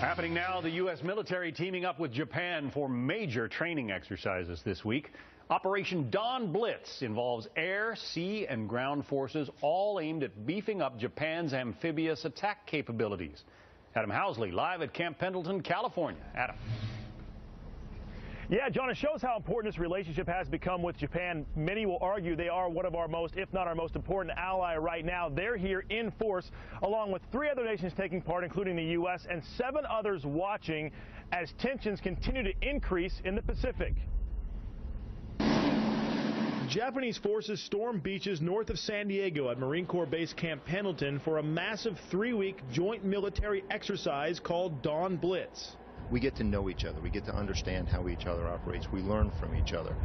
Happening now, the U.S. military teaming up with Japan for major training exercises this week. Operation Dawn Blitz involves air, sea, and ground forces, all aimed at beefing up Japan's amphibious attack capabilities. Adam Housley, live at Camp Pendleton, California. Adam. Yeah, John, it shows how important this relationship has become with Japan. Many will argue they are one of our most, if not our most important ally right now. They're here in force, along with 3 other nations taking part, including the U.S., and 7 others watching as tensions continue to increase in the Pacific. Japanese forces stormed beaches north of San Diego at Marine Corps Base Camp Pendleton for a massive 3-week joint military exercise called Dawn Blitz. We get to know each other. We get to understand how each other operates. We learn from each other.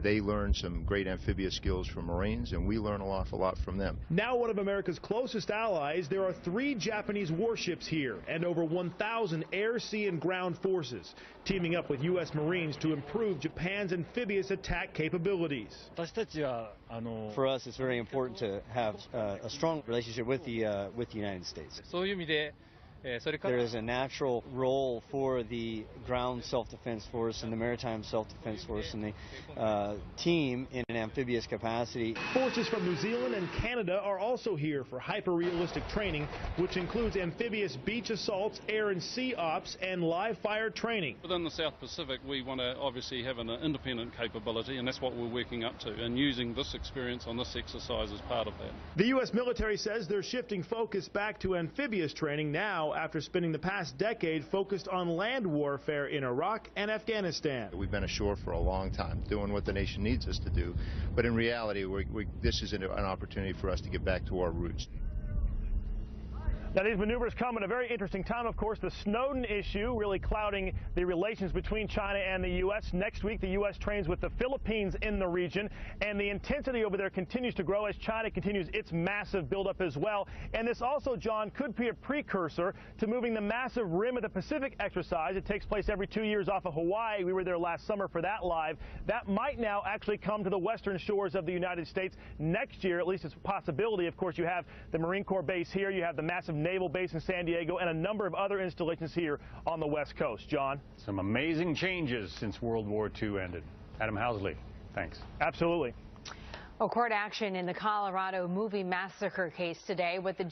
They learn some great amphibious skills from Marines, and we learn an awful lot from them. Now one of America's closest allies, there are 3 Japanese warships here and over 1,000 air, sea, and ground forces teaming up with U.S. Marines to improve Japan's amphibious attack capabilities. For us, it's very important to have a strong relationship with the United States. There is a natural role for the ground self-defense force and the maritime self-defense force and the team in an amphibious capacity. Forces from New Zealand and Canada are also here for hyper-realistic training, which includes amphibious beach assaults, air and sea ops, and live fire training. Within the South Pacific, we want to obviously have an independent capability, and that's what we're working up to, and using this experience on this exercise as part of that. The U.S. military says they're shifting focus back to amphibious training now, after spending the past decade focused on land warfare in Iraq and Afghanistan. We've been ashore for a long time, doing what the nation needs us to do, but in reality, this is an opportunity for us to get back to our roots. Now, these maneuvers come at a very interesting time, of course. The Snowden issue really clouding the relations between China and the U.S. Next week, the U.S. trains with the Philippines in the region, and the intensity over there continues to grow as China continues its massive buildup as well. And this also, John, could be a precursor to moving the massive Rim of the Pacific exercise. It takes place every 2 years off of Hawaii. We were there last summer for that live. That might now actually come to the western shores of the United States next year. At least it's a possibility. Of course, you have the Marine Corps base here. You have the massive naval base in San Diego and a number of other installations here on the West Coast. John? Some amazing changes since World War II ended. Adam Housley, thanks. Absolutely. Well, court action in the Colorado movie massacre case today with the